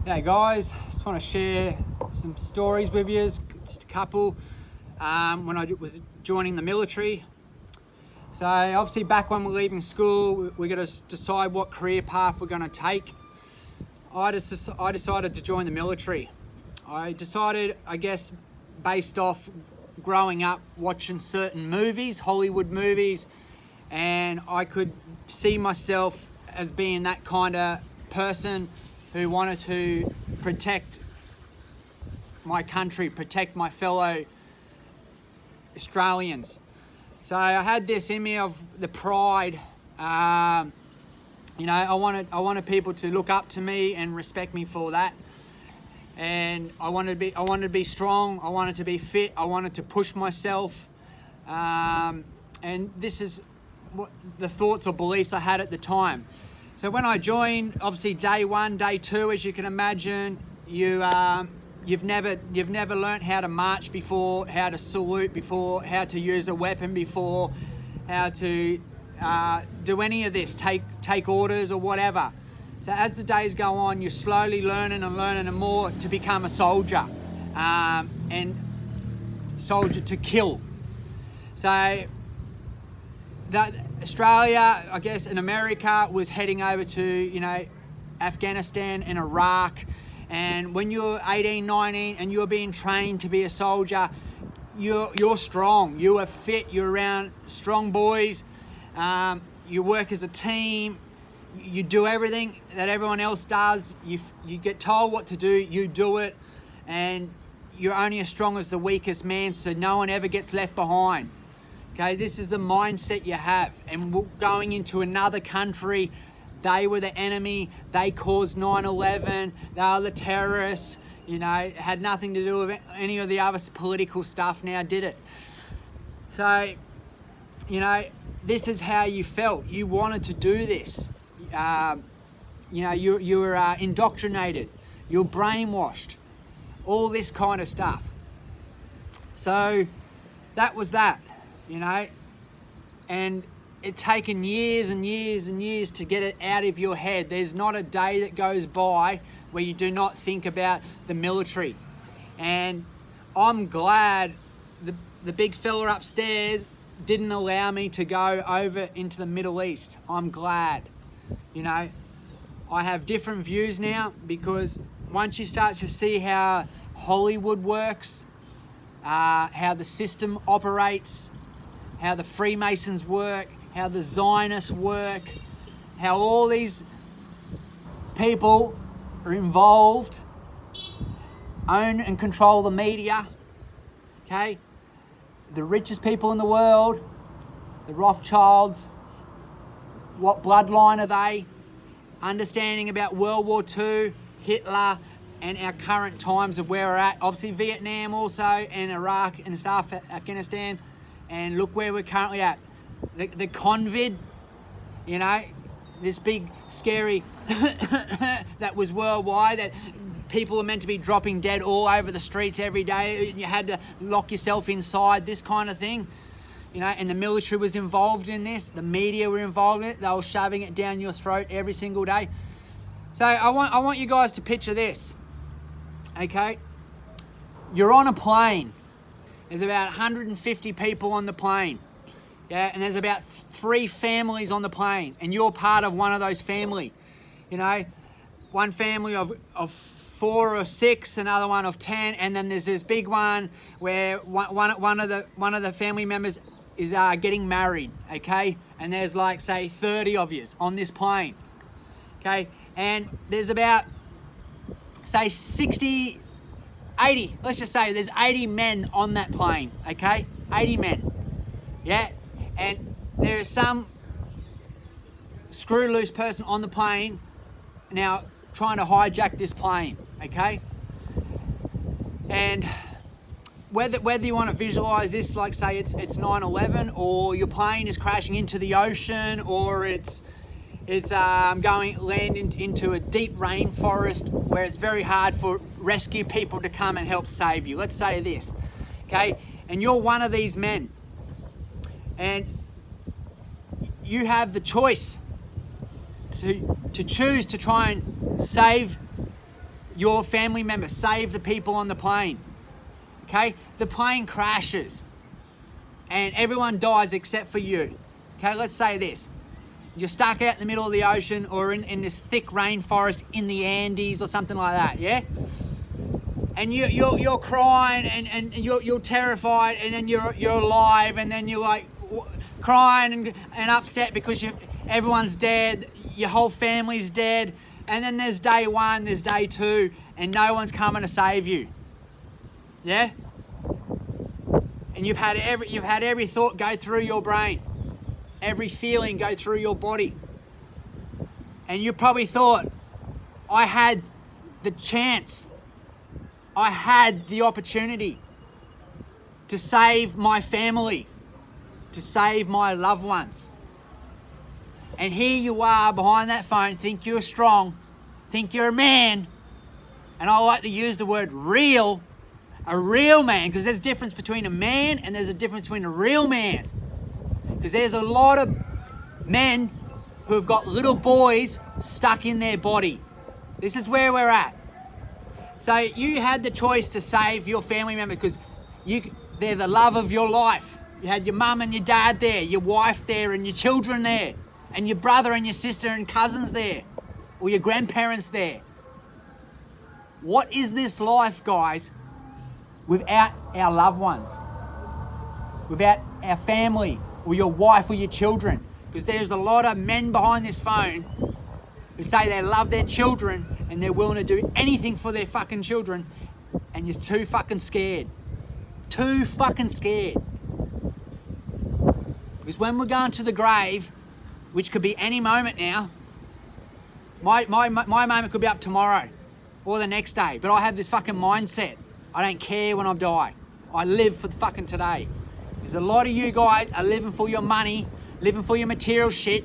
Hey guys, just want to share some stories with you, just a couple. When I was joining the military. So obviously back when we're leaving school, we got to decide what career path we're going to take. I decided to join the military. I decided, I guess, based off growing up watching certain movies, Hollywood movies, and I could see myself as being that kind of person who wanted to protect my country, protect my fellow Australians. So I had this in me of the pride. I wanted people to look up to me and respect me for that. And I wanted to be strong. I wanted to be fit. I wanted to push myself. And this is what the thoughts or beliefs I had at the time. So when I joined, obviously day one, day two, as you can imagine, you've never learnt how to march before, how to salute before, how to use a weapon before, how to do any of this, take orders or whatever. So as the days go on, you're slowly learning and more to become a soldier, and soldier to kill. So that Australia, I guess, and America was heading over to, Afghanistan and Iraq. And when you're 18, 19 and you're being trained to be a soldier, you're strong, you are fit, you're around strong boys, you work as a team, you do everything that everyone else does, you get told what to do, you do it, and you're only as strong as the weakest man, so no one ever gets left behind. Okay, this is the mindset you have. And going into another country, they were the enemy, they caused 9/11, they are the terrorists, it had nothing to do with any of the other political stuff now, did it? So, this is how you felt. You wanted to do this. You were indoctrinated, you're brainwashed, all this kind of stuff. So that was that, and it's taken years and years and years to get it out of your head. There's not a day that goes by where you do not think about the military. And I'm glad the big fella upstairs didn't allow me to go over into the Middle East. I'm glad. I have different views now, because once you start to see how Hollywood works, how the system operates, how the Freemasons work, how the Zionists work, how all these people are involved, own and control the media, okay? The richest people in the world, the Rothschilds, what bloodline are they? Understanding about World War II, Hitler, and our current times of where we're at. Obviously Vietnam also, and Iraq and stuff, Afghanistan, and look where we're currently at. The COVID, this big scary that was worldwide, that people are meant to be dropping dead all over the streets every day. You had to lock yourself inside, this kind of thing. And the military was involved in this. The media were involved in it. They were shoving it down your throat every single day. So I want you guys to picture this, okay? You're on a plane. There's about 150 people on the plane. Yeah, and there's about 3 families on the plane, and you're part of one of those family. One family of 4 or 6, another one of 10, and then there's this big one where one of the family members is getting married, okay? And there's say 30 of yous on this plane, okay? And there's about, say 60, 80, let's just say there's 80 men on that plane, okay? 80 men, yeah? And there is some screw loose person on the plane now trying to hijack this plane, okay? And whether you want to visualize this, say it's 9/11, or your plane is crashing into the ocean, or it's landing into a deep rainforest where it's very hard for rescue people to come and help save you. Let's say this, okay? And you're one of these men, and you have the choice to choose to try and save your family member, save the people on the plane. Okay? The plane crashes and everyone dies except for you. Okay, let's say this. You're stuck out in the middle of the ocean or in this thick rainforest in the Andes or something like that, yeah? And you're crying and you're terrified, and then you're alive, and then you're like crying and upset because everyone's dead, your whole family's dead, and then there's day one, there's day two, and no one's coming to save you. Yeah? And you've had every thought go through your brain, every feeling go through your body. And you probably thought, I had the chance, I had the opportunity to save my family, to save my loved ones. And here you are behind that phone, think you're strong, think you're a man. And I like to use the word real, a real man, because there's a difference between a man and there's a difference between a real man. Because there's a lot of men who have got little boys stuck in their body. This is where we're at. So you had the choice to save your family member because they're the love of your life. You had your mum and your dad there, your wife there, and your children there, and your brother and your sister and cousins there, or your grandparents there. What is this life, guys, without our loved ones, without our family, or your wife or your children? Because there's a lot of men behind this phone who say they love their children and they're willing to do anything for their fucking children, and you're too fucking scared. Too fucking scared. Because when we're going to the grave, which could be any moment now, my moment could be up tomorrow or the next day, but I have this fucking mindset. I don't care when I die. I live for the fucking today. Because a lot of you guys are living for your money, living for your material shit.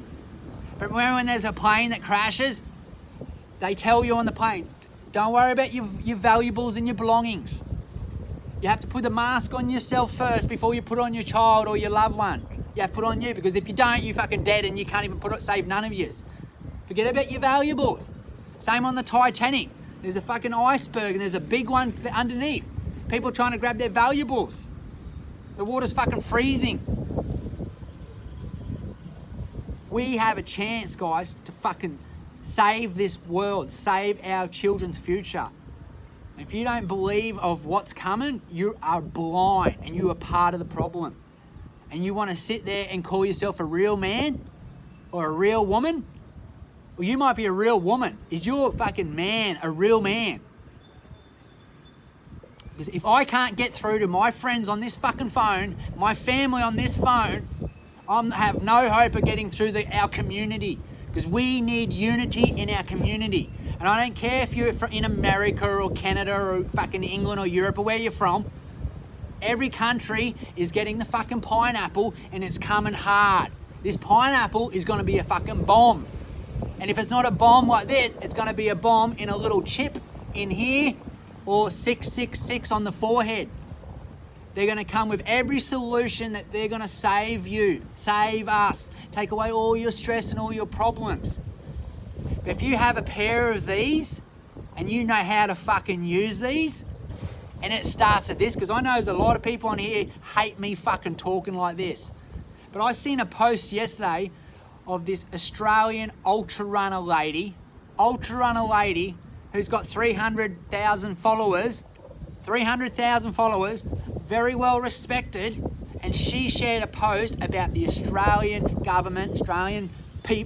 But when there's a plane that crashes, they tell you on the plane, don't worry about your valuables and your belongings. You have to put a mask on yourself first before you put on your child or your loved one. You have to put on you, because if you don't, you're fucking dead and you can't even save none of yous. Forget about your valuables. Same on the Titanic. There's a fucking iceberg and there's a big one underneath. People trying to grab their valuables. The water's fucking freezing. We have a chance, guys, to fucking save this world, save our children's future. And if you don't believe of what's coming, you are blind and you are part of the problem. And you want to sit there and call yourself a real man or a real woman? Well, you might be a real woman. Is your fucking man a real man? Because if I can't get through to my friends on this fucking phone, my family on this phone, I have no hope of getting through our community. Because we need unity in our community. And I don't care if you're in America or Canada or fucking England or Europe or where you're from. Every country is getting the fucking pineapple and it's coming hard. This pineapple is going to be a fucking bomb. And if it's not a bomb like this, it's going to be a bomb in a little chip in here or 666 on the forehead. They're going to come with every solution that they're going to save you, save us, take away all your stress and all your problems. But if you have a pair of these and you know how to fucking use these, and it starts at this, because I know there's a lot of people on here hate me fucking talking like this. But I seen a post yesterday of this Australian ultra runner lady who's got 300,000 followers, very well respected, and she shared a post about the Australian government, Australian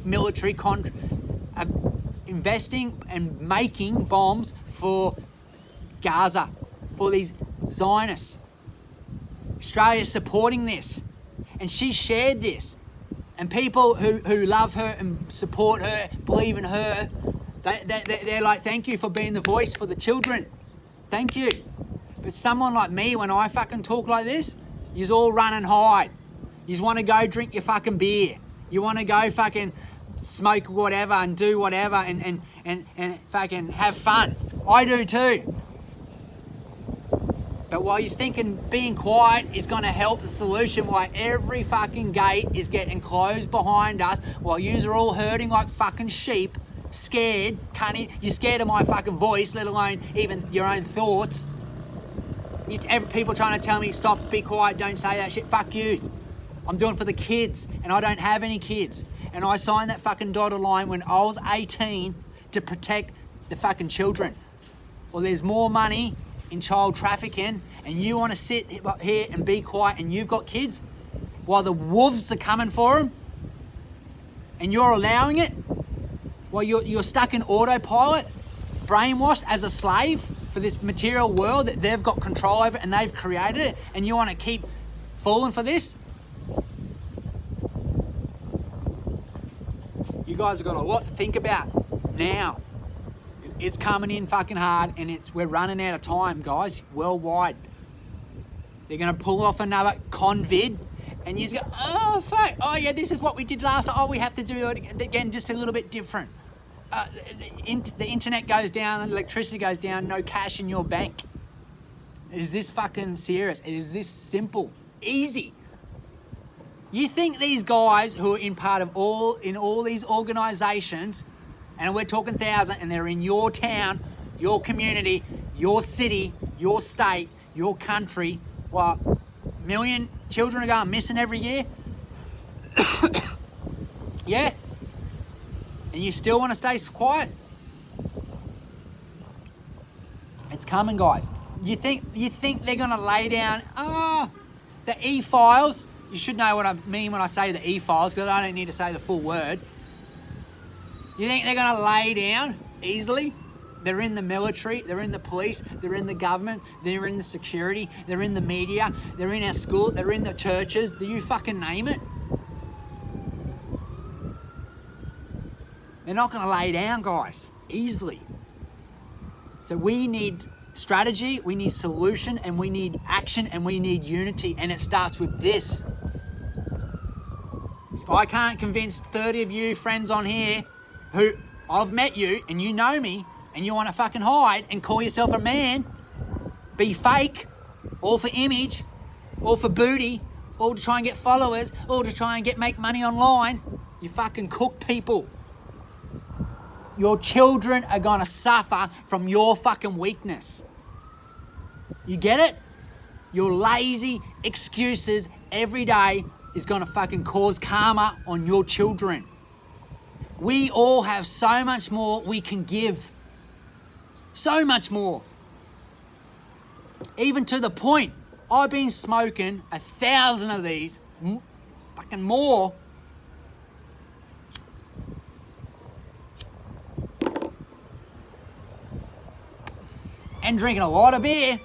military investing and making bombs for Gaza, for these Zionists. Australia's supporting this. And she shared this. And people who love her and support her, believe in her, they're like, thank you for being the voice for the children. Thank you. But someone like me, when I fucking talk like this, yous all run and hide. Yous want to go drink your fucking beer. You want to go fucking smoke whatever and do whatever and fucking have fun. I do too. But while you're thinking being quiet is going to help the solution, why every fucking gate is getting closed behind us, while yous are all herding like fucking sheep scared, you're scared of my fucking voice, let alone even your own thoughts. People trying to tell me, stop, be quiet, don't say that shit. Fuck yous. I'm doing it for the kids, and I don't have any kids. And I signed that fucking dotted line when I was 18 to protect the fucking children. Well, there's more money in child trafficking, and you want to sit here and be quiet, and you've got kids while the wolves are coming for them, and you're allowing it while you're stuck in autopilot, brainwashed as a slave for this material world that they've got control over and they've created it, and you want to keep falling for this? You guys have got a lot to think about now. It's coming in fucking hard, and we're running out of time, guys, worldwide. They're going to pull off another convid, and you just go, oh, fuck, oh, yeah, this is what we did last time. Oh, we have to do it again, just a little bit different. The internet goes down, the electricity goes down, no cash in your bank. Is this fucking serious? Is this simple? Easy. You think these guys who are in all these organisations, and we're talking 1,000, and they're in your town, your community, your city, your state, your country, what, 1 million children are going missing every year? Yeah? And you still want to stay quiet? It's coming, guys. You think they're going to lay down, the e-files? You should know what I mean when I say the e-files, because I don't need to say the full word. You think they're going to lay down easily? They're in the military, they're in the police, they're in the government, they're in the security, they're in the media, they're in our school, they're in the churches. Do you fucking name it? They're not going to lay down, guys, easily. So we need strategy, we need solution, and we need action, and we need unity, and it starts with this. If I can't convince 30 of you friends on here who I've met you and you know me and you want to fucking hide and call yourself a man, be fake, all for image, all for booty, all to try and get followers, all to try and make money online, you fucking cook people. Your children are going to suffer from your fucking weakness. You get it? Your lazy excuses every day is going to fucking cause karma on your children. We all have so much more we can give. So much more. Even to the point, I've been smoking 1,000 of these, fucking more, and drinking a lot of beer.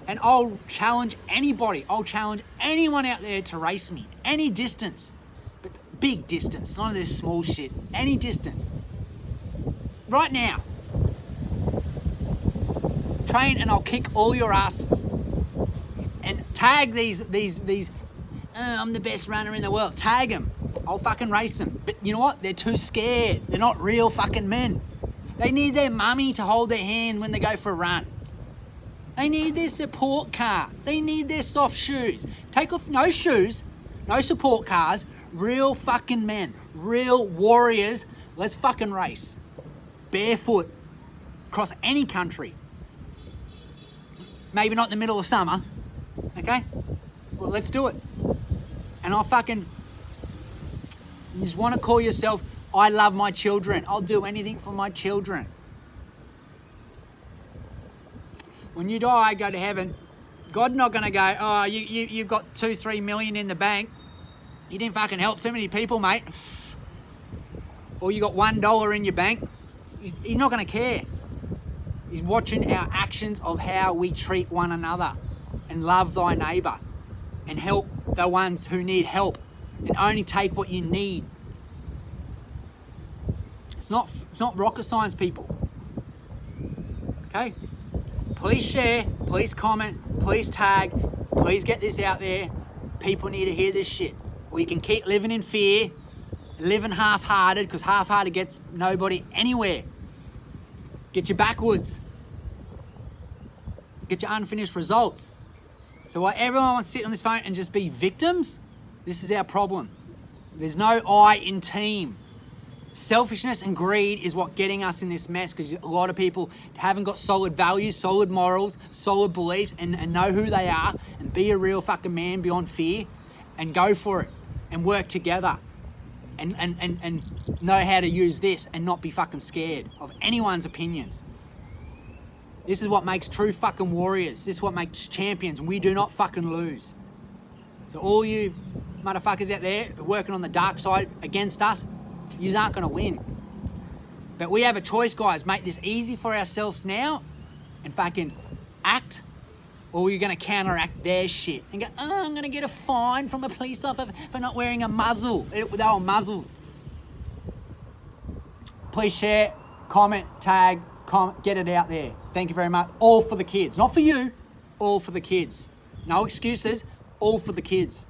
And I'll challenge anybody. I'll challenge anyone out there to race me. Any distance. But big distance. None of this small shit. Any distance. Right now. Train and I'll kick all your asses. And tag these I'm the best runner in the world. Tag them. I'll fucking race them. But you know what? They're too scared. They're not real fucking men. They need their mummy to hold their hand when they go for a run. They need their support car. They need their soft shoes. Take off no shoes, no support cars. Real fucking men, real warriors. Let's fucking race. Barefoot, across any country. Maybe not in the middle of summer, okay? Well, let's do it. And I'll fucking, you just want to call yourself, I love my children. I'll do anything for my children. When you die, go to heaven. God's not going to go, oh, you've got 2-3 million in the bank. You didn't fucking help too many people, mate. Or you got $1 in your bank. He's not going to care. He's watching our actions of how we treat one another and love thy neighbour and help the ones who need help and only take what you need. It's not rocket science, people. Okay? Please share, please comment, please tag, please get this out there. People need to hear this shit. We can keep living in fear, living half-hearted, because half-hearted gets nobody anywhere. Get you backwards. Get your unfinished results. So while everyone wants to sit on this phone and just be victims, this is our problem. There's no I in team. Selfishness and greed is what getting us in this mess, because a lot of people haven't got solid values, solid morals, solid beliefs, and know who they are, and be a real fucking man beyond fear, and go for it, and work together, and know how to use this and not be fucking scared of anyone's opinions. This is what makes true fucking warriors. This is what makes champions, and we do not fucking lose. So all you motherfuckers out there working on the dark side against us, you aren't going to win. But we have a choice, guys. Make this easy for ourselves now and fucking act, or we're going to counteract their shit and go, oh, I'm going to get a fine from a police officer for not wearing a muzzle. They were muzzles. Please share, comment, tag, get it out there. Thank you very much. All for the kids. Not for you, all for the kids. No excuses, all for the kids.